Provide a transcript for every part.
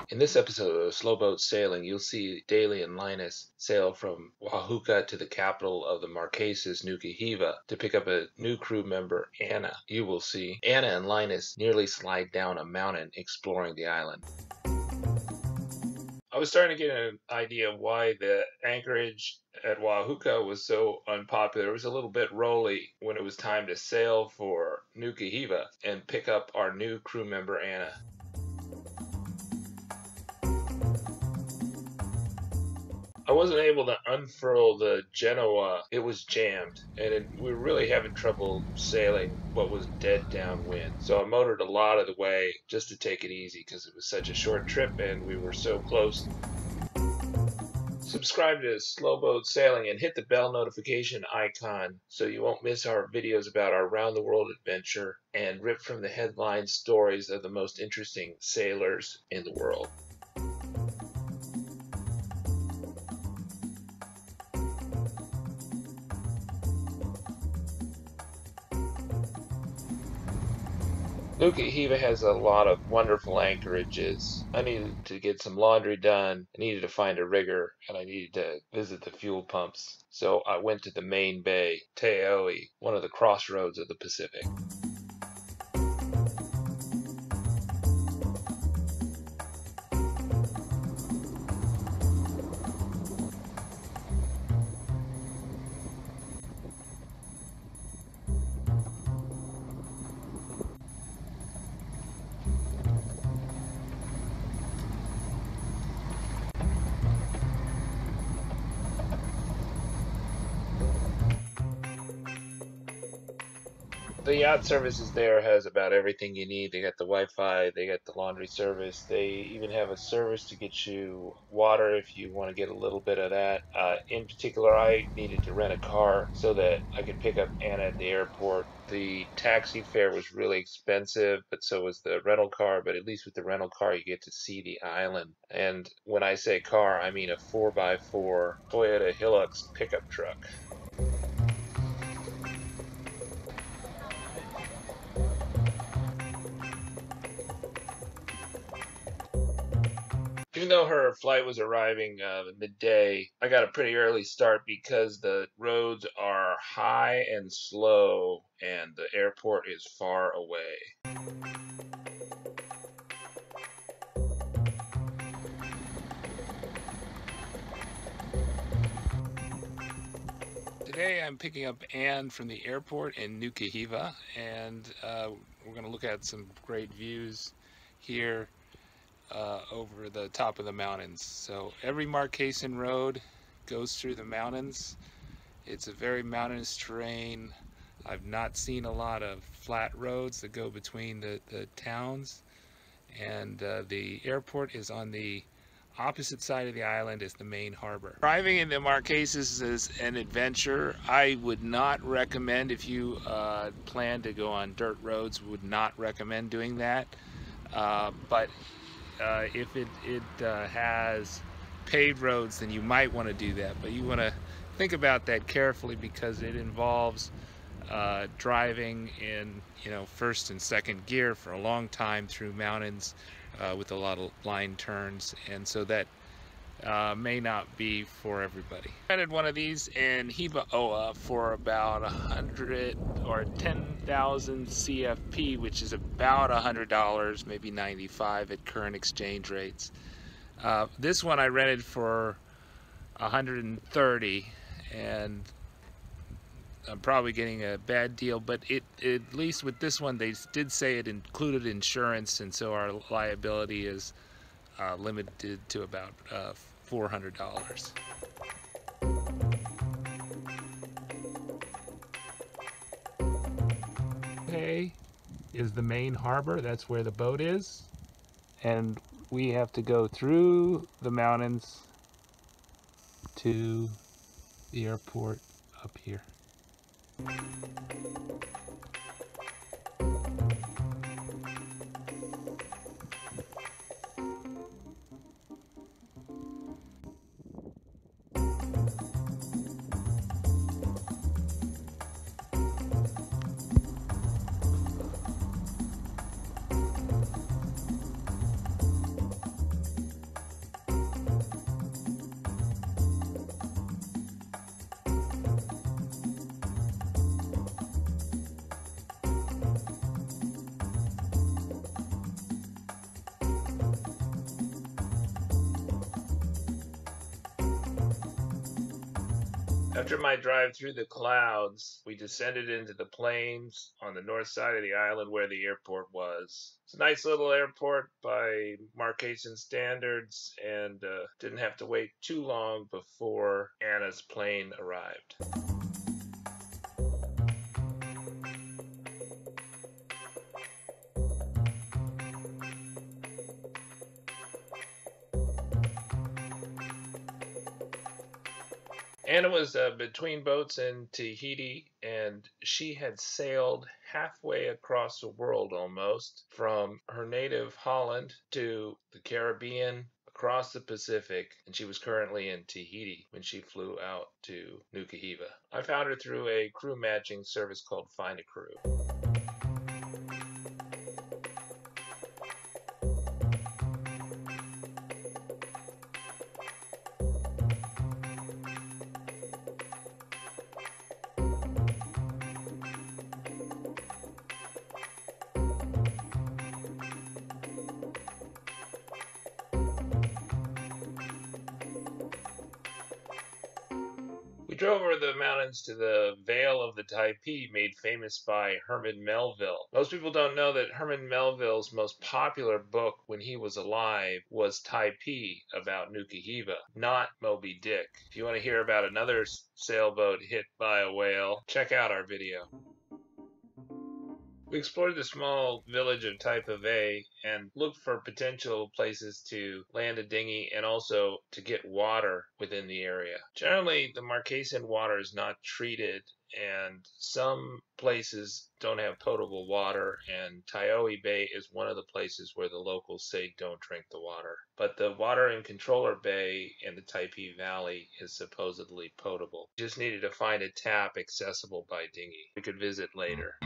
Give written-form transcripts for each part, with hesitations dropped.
In this episode of Slowboat Sailing, you'll see Daly and Linus sail from Oahuka to the capital of the Marquesas, Nuka Hiva, to pick up a new crew member, Anna. You will see Anna and Linus nearly slide down a mountain exploring the island. I was starting to get an idea of why the anchorage at Oahuka was so unpopular. It was a little bit rolly when it was time to sail for Nuka Hiva and pick up our new crew member, Anna. I wasn't able to unfurl the Genoa. It was jammed, and we were really having trouble sailing what was dead downwind. So I motored a lot of the way just to take it easy because it was such a short trip and we were so close. Subscribe to Slowboat Sailing and hit the bell notification icon so you won't miss our videos about our round-the-world adventure and rip from the headline stories of the most interesting sailors in the world. Nuka Hiva has a lot of wonderful anchorages. I needed to get some laundry done, I needed to find a rigger, and I needed to visit the fuel pumps. So I went to the main bay, Taioha'e, one of the crossroads of the Pacific. The yacht services there has about everything you need. They got the Wi-Fi, they got the laundry service, they even have a service to get you water if you want to get a little bit of that. In particular, I needed to rent a car so that I could pick up Anna at the airport. The taxi fare was really expensive, but so was the rental car, but at least with the rental car you get to see the island. And when I say car, I mean a 4x4 Toyata Hilux pickup truck. Even though her flight was arriving midday, I got a pretty early start because the roads are high and slow and the airport is far away. Today I'm picking up Anne from the airport in Nuka Hiva, and we're going to look at some great views here over the top of the mountains. So every Marquesan road goes through the mountains. It's a very mountainous terrain. I've not seen a lot of flat roads that go between the towns, and the airport is on the opposite side of the island as the main harbor. Driving in the Marquesas is an adventure. I would not recommend, if you plan to go on dirt roads, would not recommend doing that. But if it has paved roads, then you might want to do that, but you want to think about that carefully because it involves driving in first and second gear for a long time through mountains with a lot of blind turns, and so that may not be for everybody. I rented one of these in Hiva-Oa for about 100 or 10,000 CFP, which is about $100, maybe 95 at current exchange rates. This one I rented for 130, and I'm probably getting a bad deal, but at least with this one they did say it included insurance, and so our liability is limited to about $400. Okay, is the main harbor. That's where the boat is, and we have to go through the mountains to the airport up here. After my drive through the clouds, we descended into the plains on the north side of the island where the airport was. It's a nice little airport by Marquesan standards, and didn't have to wait too long before Anna's plane arrived. Anna was between boats in Tahiti, and she had sailed halfway across the world almost, from her native Holland to the Caribbean, across the Pacific, and she was currently in Tahiti when she flew out to Nuka Hiva. I found her through a crew matching service called Find a Crew. We drove over the mountains to the Vale of the Typee, made famous by Herman Melville. Most people don't know that Herman Melville's most popular book when he was alive was Typee, about Nuka Hiva, not Moby Dick. If you want to hear about another sailboat hit by a whale, check out our video. We explored the small village of Taipivai and looked for potential places to land a dinghy and also to get water within the area. Generally, the Marquesan water is not treated, and some places don't have potable water, and Taioha'e Bay is one of the places where the locals say don't drink the water. But the water in Controller Bay in the Taipivai Valley is supposedly potable. We just needed to find a tap accessible by dinghy. We could visit later.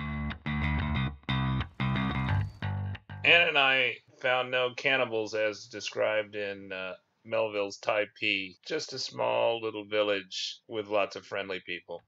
Anna and I found no cannibals as described in Melville's Typee, just a small little village with lots of friendly people.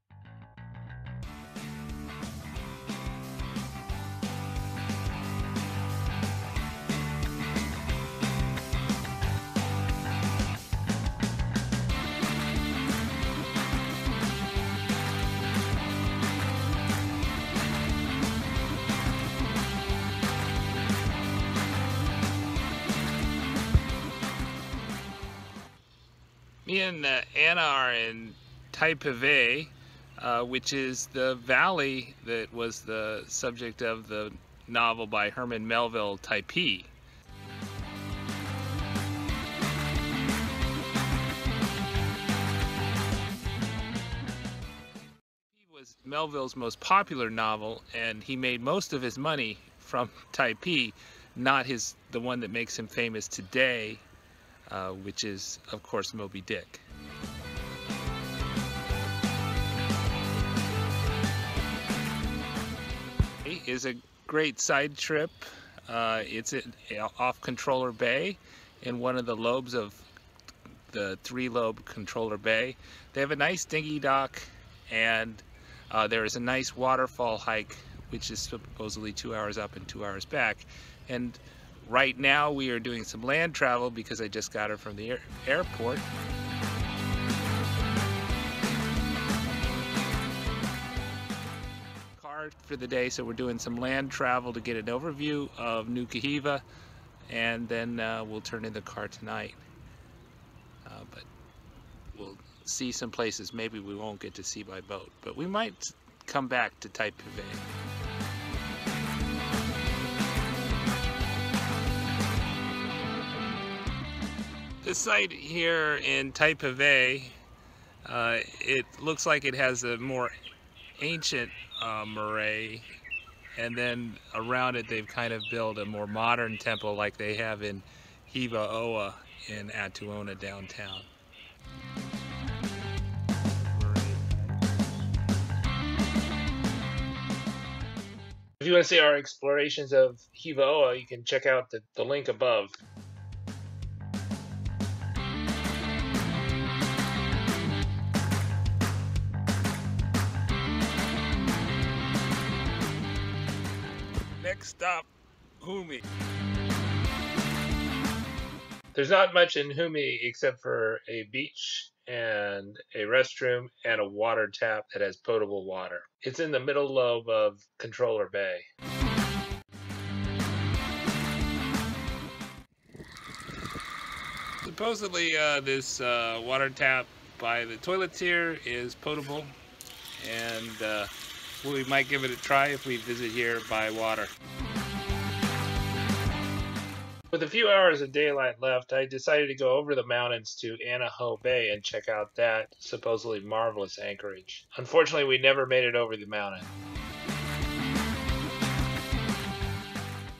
Me and Anna are in Taipivai, which is the valley that was the subject of the novel by Herman Melville, Typee. It was Melville's most popular novel, and he made most of his money from Typee, not the one that makes him famous today, which is, of course, Moby Dick. It is a great side trip. It's off Controller Bay, in one of the lobes of the 3-lobe Controller Bay. They have a nice dinghy dock, and there is a nice waterfall hike, which is supposedly 2 hours up and 2 hours back. And right now we are doing some land travel because I just got her from the airport. Car for the day, so we're doing some land travel to get an overview of Nuka Hiva, and then we'll turn in the car tonight. But we'll see some places maybe we won't get to see by boat, but we might come back to Taipivai. The site here in Taipivai, it looks like it has a more ancient marae, and then around it they've kind of built a more modern temple like they have in Hiva Oa in Atuona downtown. If you want to see our explorations of Hiva Oa, you can check out the link above. Next stop, Humi. There's not much in Humi except for a beach and a restroom and a water tap that has potable water. It's in the middle lobe of Controller Bay. Supposedly this water tap by the toilets here is potable, and we might give it a try if we visit here by water. With a few hours of daylight left, I decided to go over the mountains to Anaho Bay and check out that supposedly marvelous anchorage. Unfortunately, we never made it over the mountain.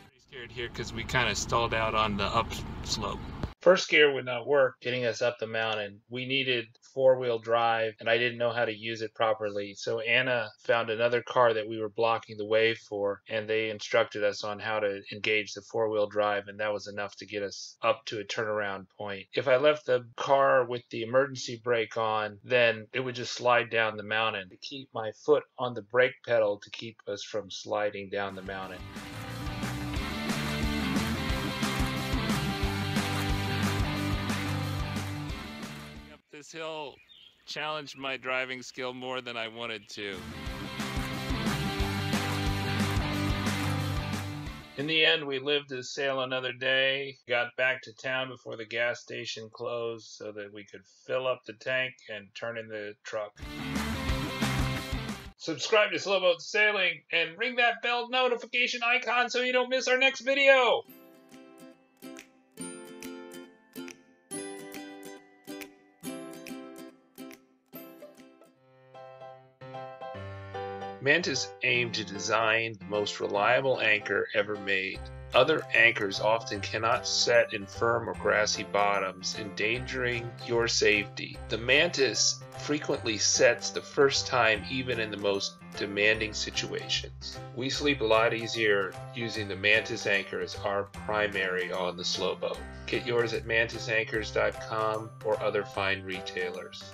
Pretty scared here because we kind of stalled out on the upslope. First gear would not work getting us up the mountain. We needed four-wheel drive, and I didn't know how to use it properly. So Anna found another car that we were blocking the way for, and they instructed us on how to engage the four-wheel drive, and that was enough to get us up to a turnaround point. If I left the car with the emergency brake on, then it would just slide down the mountain. To keep my foot on the brake pedal to keep us from sliding down the mountain. This hill challenged my driving skill more than I wanted to. In the end, we lived to sail another day, got back to town before the gas station closed so that we could fill up the tank and turn in the truck. Subscribe to Slowboat Sailing and ring that bell notification icon so you don't miss our next video! Mantis aimed to design the most reliable anchor ever made. Other anchors often cannot set in firm or grassy bottoms, endangering your safety. The Mantis frequently sets the first time even in the most demanding situations. We sleep a lot easier using the Mantis anchor as our primary on the slowboat. Get yours at mantisanchors.com or other fine retailers.